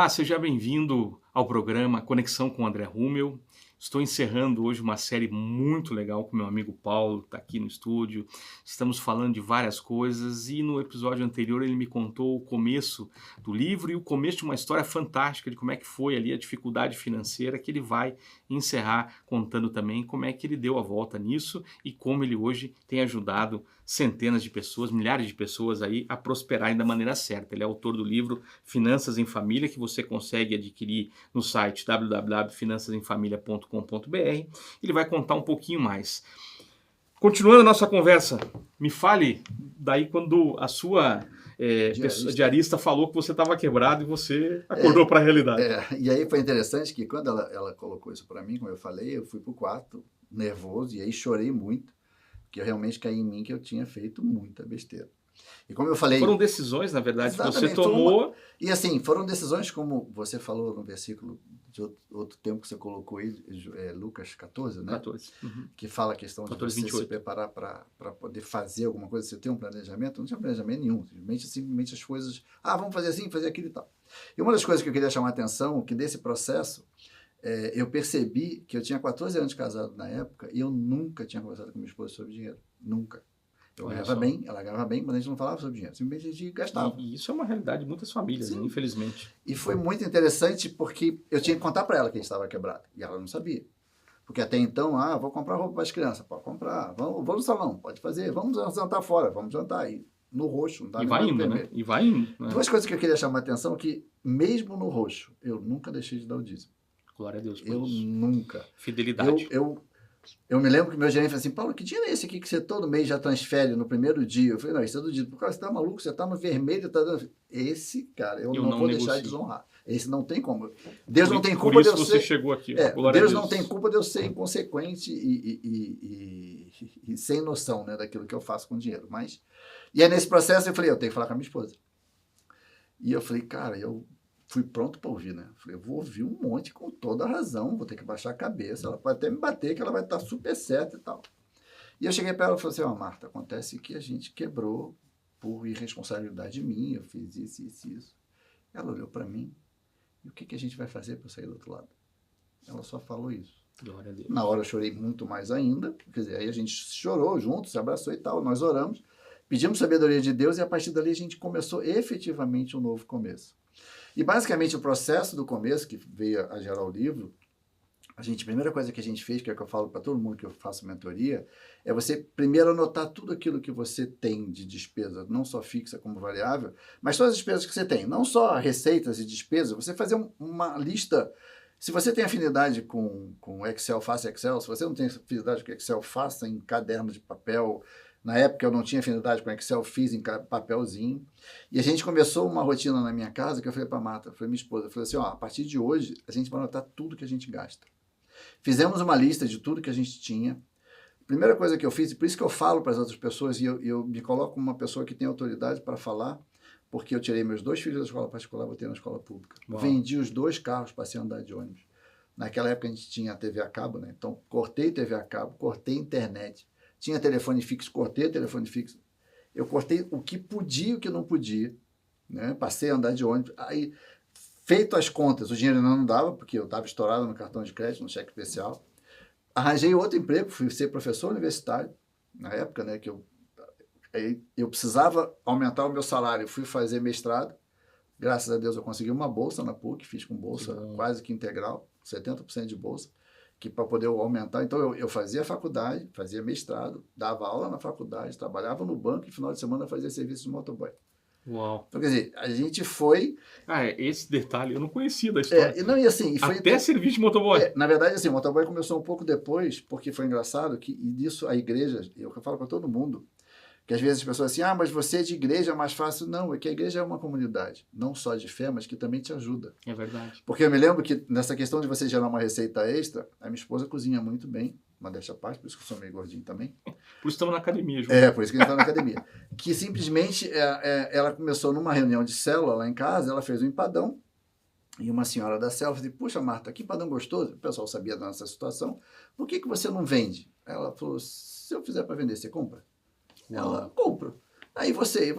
Olá, seja bem-vindo ao programa Conexão com André Rummel. Estou encerrando hoje uma série muito legal com meu amigo Paulo, que está aqui no estúdio. Estamos falando de várias coisas e no episódio anterior ele me contou o começo do livro e o começo de uma história fantástica de como é que foi ali a dificuldade financeira, que ele vai encerrar contando também como é que ele deu a volta nisso e como ele hoje tem ajudado centenas de pessoas, milhares de pessoas aí a prosperarem da maneira certa. Ele é autor do livro Finanças em Família, que você consegue adquirir no site www.finançasemfamilia.com.br. Ele vai contar um pouquinho mais. Continuando a nossa conversa, me fale daí quando a sua diarista falou que você estava quebrado e você acordou para a realidade. E aí foi interessante que quando ela colocou isso para mim, como eu falei, eu fui para o quarto nervoso e aí chorei muito, porque eu realmente caí em mim que eu tinha feito muita besteira. E como eu falei... Foram decisões, na verdade, que você tomou... E assim, foram decisões como você falou no versículo de outro tempo que você colocou aí, Lucas 14, né? 14. Uhum. Que fala a questão 14, de você 28. se preparar para poder fazer alguma coisa. Você tem um planejamento? Não tinha planejamento nenhum. Simplesmente as coisas... vamos fazer assim, fazer aquilo e tal. E uma das coisas que eu queria chamar a atenção, que desse processo, eu percebi que eu tinha 14 anos de casado na época e eu nunca tinha conversado com minha esposa sobre dinheiro. Nunca. Eu ganhava bem, ela ganhava bem, mas a gente não falava sobre dinheiro. Simplesmente a gente gastava. E isso é uma realidade de muitas famílias, né, infelizmente. E foi muito interessante porque eu tinha que contar para ela que a gente estava quebrado. E ela não sabia. Porque até então, vou comprar roupa para as crianças. Pode comprar. Vamos no salão, pode fazer. Vamos jantar fora, vamos jantar. E no roxo, não dá E vai indo, né? E vai indo. Né? Duas coisas que eu queria chamar a atenção que, mesmo no roxo, eu nunca deixei de dar o dízimo. Glória a Deus por eu isso. Nunca. Fidelidade. Eu me lembro que meu gerente falou assim, Paulo, que dinheiro é esse aqui que você todo mês já transfere no primeiro dia? Eu falei, não, isso é do dia. Porque você tá maluco, você tá no vermelho, tá dando... Esse, cara, eu não vou deixar de desonrar. Esse não tem como. Deus não tem culpa de eu ser... você chegou aqui. Deus não tem culpa de eu ser inconsequente e sem noção, né, daquilo que eu faço com dinheiro. Mas... E aí, nesse processo, eu falei, eu tenho que falar com a minha esposa. E eu falei, cara, eu fui pronto para ouvir, né? Falei, eu vou ouvir um monte com toda a razão, vou ter que baixar a cabeça, ela pode até me bater, que ela vai estar super certa e tal. E eu cheguei para ela e falei assim, Marta, acontece que a gente quebrou por irresponsabilidade minha, eu fiz isso. Ela olhou para mim, e o que a gente vai fazer para sair do outro lado? Ela só falou isso. Glória a Deus. Na hora eu chorei muito mais ainda, quer dizer, aí a gente chorou junto, se abraçou e tal, nós oramos, pedimos sabedoria de Deus e a partir dali a gente começou efetivamente um novo começo. E basicamente o processo do começo, que veio a gerar o livro, a primeira coisa que a gente fez, que é o que eu falo para todo mundo que eu faço mentoria, é você primeiro anotar tudo aquilo que você tem de despesa, não só fixa como variável, mas todas as despesas que você tem, não só receitas e despesas, você fazer uma lista. Se você tem afinidade com Excel, faça Excel. Se você não tem afinidade com Excel, faça em caderno de papel. Na época eu não tinha afinidade com Excel, fiz em papelzinho. E a gente começou uma rotina na minha casa que eu falei para a Marta, falei minha esposa, eu falei assim, a partir de hoje a gente vai anotar tudo que a gente gasta. Fizemos uma lista de tudo que a gente tinha. Primeira coisa que eu fiz, e por isso que eu falo para as outras pessoas, e eu me coloco como uma pessoa que tem autoridade para falar, porque eu tirei meus 2 filhos da escola particular, botei na escola pública. Uau. Vendi os 2 carros, passei a andar de ônibus. Naquela época a gente tinha a TV a cabo, né? Então cortei TV a cabo, cortei internet. Tinha telefone fixo, cortei telefone fixo. Eu cortei o que podia e o que não podia. Né? Passei a andar de ônibus. Aí, feito as contas, o dinheiro não dava, porque eu estava estourado no cartão de crédito, no cheque especial. Arranjei outro emprego, fui ser professor universitário, na época, né, que eu precisava aumentar o meu salário. Fui fazer mestrado. Graças a Deus eu consegui uma bolsa na PUC, fiz com bolsa quase que integral, 70% de bolsa. Que para poder aumentar, então eu fazia faculdade, fazia mestrado, dava aula na faculdade, trabalhava no banco e final de semana fazia serviço de motoboy. Uau. Então, quer dizer, a gente foi... esse detalhe eu não conhecia da história. Até serviço de motoboy. Na verdade, assim, o motoboy começou um pouco depois, porque foi engraçado que, e disso a igreja, eu falo para todo mundo, que às vezes as pessoas assim, mas você é de igreja é mais fácil. Não, é que a igreja é uma comunidade, não só de fé, mas que também te ajuda. É verdade. Porque eu me lembro que nessa questão de você gerar uma receita extra, a minha esposa cozinha muito bem, modéstia à parte, por isso que eu sou meio gordinho também. Por isso estamos na academia, João. Por isso que a gente está na academia. Que simplesmente ela começou numa reunião de célula lá em casa, ela fez um empadão, e uma senhora da célula disse, puxa Marta, que empadão gostoso. O pessoal sabia da nossa situação, por que você não vende? Ela falou, se eu fizer para vender, você compra? Ela compra. Aí você,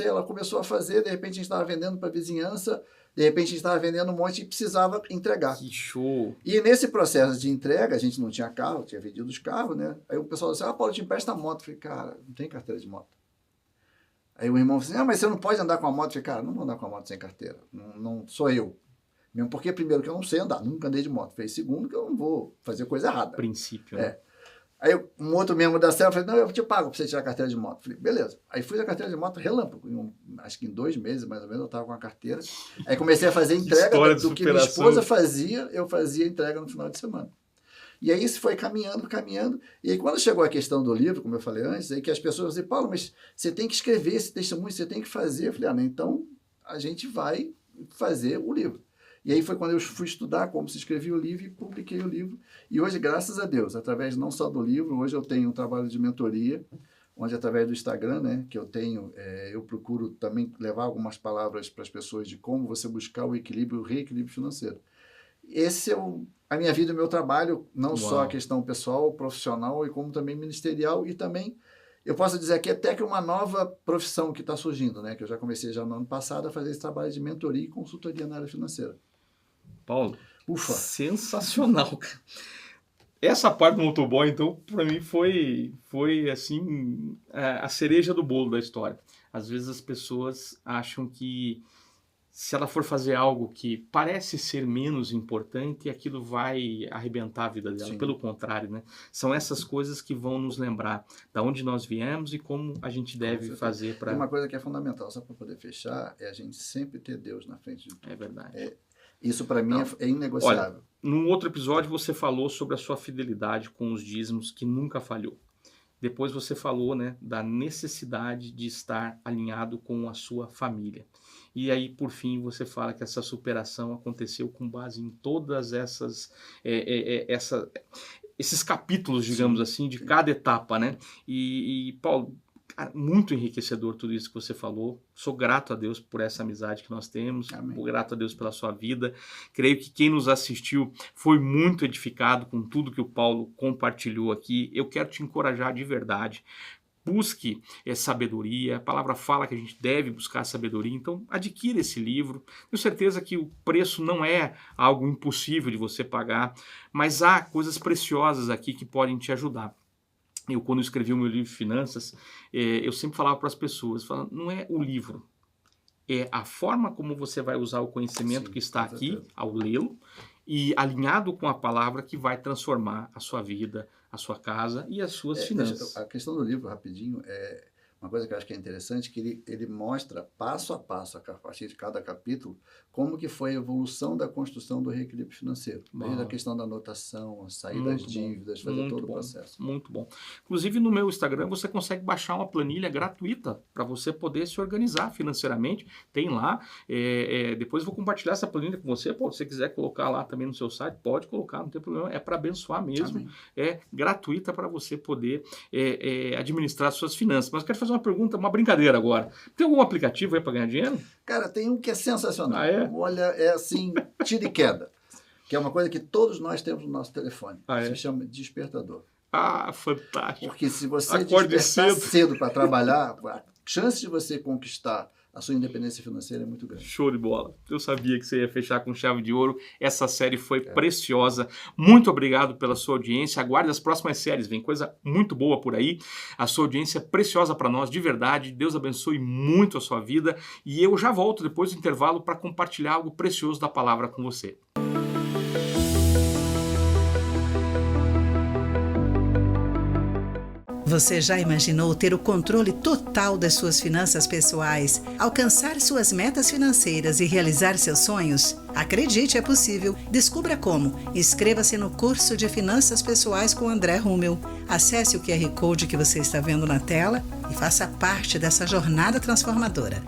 ela começou a fazer, de repente a gente estava vendendo para a vizinhança, de repente a gente estava vendendo um monte e precisava entregar. Que show! E nesse processo de entrega, a gente não tinha carro, tinha vendido os carros, né? Aí o pessoal disse, Paulo, te empresta a moto. Eu falei, cara, não tem carteira de moto. Aí o irmão falou assim, mas você não pode andar com a moto? Eu falei, cara, não vou andar com a moto sem carteira, não sou eu. Mesmo porque, primeiro, que eu não sei andar, nunca andei de moto. Falei, segundo, que eu não vou fazer coisa errada. Princípio, né? Aí um outro membro da célula falou, não, eu te pago para você tirar a carteira de moto. Falei, beleza. Aí fui a carteira de moto relâmpago. Acho que em 2 meses, mais ou menos, eu estava com a carteira. Aí comecei a fazer entrega do que minha esposa fazia, eu fazia entrega no final de semana. E aí isso foi caminhando. E aí quando chegou a questão do livro, como eu falei antes, aí que as pessoas diziam, Paulo, mas você tem que escrever esse testemunho, você tem que fazer. Eu falei, então a gente vai fazer o livro. E aí foi quando eu fui estudar como se escrevia o livro e publiquei o livro. E hoje, graças a Deus, através não só do livro, hoje eu tenho um trabalho de mentoria, onde através do Instagram, né, que eu tenho, eu procuro também levar algumas palavras para as pessoas de como você buscar o equilíbrio, o reequilíbrio financeiro. Esse é a minha vida e o meu trabalho, não só a questão pessoal, profissional, e como também ministerial, e também, eu posso dizer aqui até que uma nova profissão que está surgindo, né, que eu já comecei já no ano passado a fazer esse trabalho de mentoria e consultoria na área financeira. Paulo, ufa, sensacional, cara. Essa parte do motoboy, então, para mim foi assim, a cereja do bolo da história. Às vezes as pessoas acham que se ela for fazer algo que parece ser menos importante, aquilo vai arrebentar a vida dela. Sim. Pelo contrário, né? São essas coisas que vão nos lembrar de onde nós viemos e como a gente deve fazer para... Uma coisa que é fundamental, só para poder fechar, é a gente sempre ter Deus na frente de tudo. É verdade. Isso para mim é inegociável. Olha, num outro episódio você falou sobre a sua fidelidade com os dízimos, que nunca falhou. Depois você falou, né, da necessidade de estar alinhado com a sua família. E aí, por fim, você fala que essa superação aconteceu com base em todas esses capítulos, digamos assim, de cada etapa, né? E Paulo, muito enriquecedor tudo isso que você falou. Sou grato a Deus por essa amizade que nós temos. Sou grato a Deus pela sua vida. Creio que quem nos assistiu foi muito edificado com tudo que o Paulo compartilhou aqui. Eu quero te encorajar de verdade. Busque sabedoria. A palavra fala que a gente deve buscar sabedoria. Então, adquira esse livro. Tenho certeza que o preço não é algo impossível de você pagar, mas há coisas preciosas aqui que podem te ajudar. Eu, quando escrevi o meu livro de finanças, eu sempre falava para as pessoas, não é o livro, é a forma como você vai usar o conhecimento que está aqui, ao lê-lo, e alinhado com a palavra que vai transformar a sua vida, a sua casa e as suas finanças. A questão do livro, rapidinho, uma coisa que eu acho que é interessante, que ele mostra passo a passo, a partir de cada capítulo, como que foi a evolução da construção do reequilíbrio financeiro. Desde a questão da anotação, a sair das dívidas, fazer todo o processo. Muito bom. Inclusive, no meu Instagram, você consegue baixar uma planilha gratuita para você poder se organizar financeiramente. Tem lá. Depois eu vou compartilhar essa planilha com você. Pô, se você quiser colocar lá também no seu site, pode colocar, não tem problema. É para abençoar mesmo. Amém. É gratuita para você poder administrar suas finanças. Mas eu quero fazer uma pergunta, uma brincadeira agora. Tem algum aplicativo aí para ganhar dinheiro? Cara, tem um que é sensacional. Olha, é assim, tira e queda. Que é uma coisa que todos nós temos no nosso telefone. Se chama despertador. Fantástico. Porque se você despertar cedo para trabalhar, a chance de você conquistar a sua independência financeira é muito grande. Show de bola. Eu sabia que você ia fechar com chave de ouro. Essa série foi preciosa. Muito obrigado pela sua audiência. Aguarde as próximas séries. Vem coisa muito boa por aí. A sua audiência é preciosa para nós, de verdade. Deus abençoe muito a sua vida. E eu já volto depois do intervalo para compartilhar algo precioso da palavra com você. Você já imaginou ter o controle total das suas finanças pessoais, alcançar suas metas financeiras e realizar seus sonhos? Acredite, é possível. Descubra como. Inscreva-se no curso de Finanças Pessoais com André Rummel. Acesse o QR Code que você está vendo na tela e faça parte dessa jornada transformadora.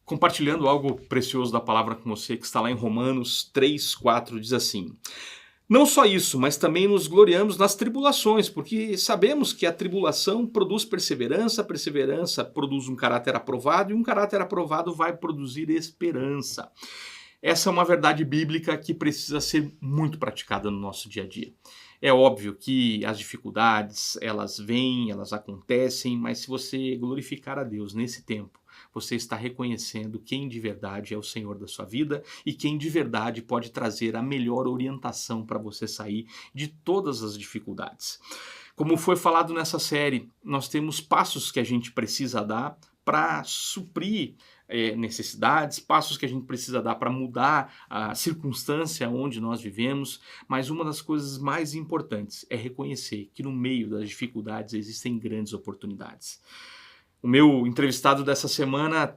Compartilhando algo precioso da palavra com você, que está lá em Romanos 3:4, diz assim: não só isso, mas também nos gloriamos nas tribulações, porque sabemos que a tribulação produz perseverança, a perseverança produz um caráter aprovado, e um caráter aprovado vai produzir esperança. Essa é uma verdade bíblica que precisa ser muito praticada no nosso dia a dia. É óbvio que as dificuldades, elas vêm, elas acontecem, mas se você glorificar a Deus nesse tempo, você está reconhecendo quem de verdade é o Senhor da sua vida e quem de verdade pode trazer a melhor orientação para você sair de todas as dificuldades. Como foi falado nessa série, nós temos passos que a gente precisa dar para suprir necessidades, passos que a gente precisa dar para mudar a circunstância onde nós vivemos, mas uma das coisas mais importantes é reconhecer que no meio das dificuldades existem grandes oportunidades. O meu entrevistado dessa semana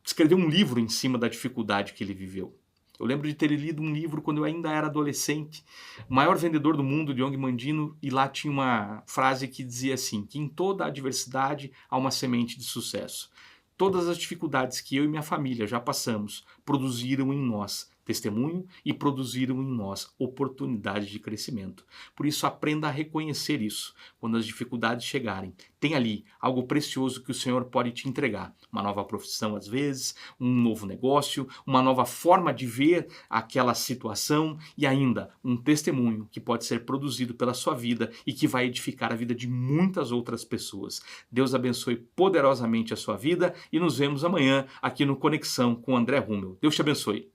escreveu um livro em cima da dificuldade que ele viveu. Eu lembro de ter lido um livro quando eu ainda era adolescente, o maior vendedor do mundo, Diogo Mandino, e lá tinha uma frase que dizia assim, que em toda adversidade há uma semente de sucesso. Todas as dificuldades que eu e minha família já passamos produziram em nós testemunho e produziram em nós oportunidades de crescimento. Por isso, aprenda a reconhecer isso quando as dificuldades chegarem. Tem ali algo precioso que o Senhor pode te entregar. Uma nova profissão, às vezes, um novo negócio, uma nova forma de ver aquela situação e ainda um testemunho que pode ser produzido pela sua vida e que vai edificar a vida de muitas outras pessoas. Deus abençoe poderosamente a sua vida e nos vemos amanhã aqui no Conexão com André Rummel. Deus te abençoe.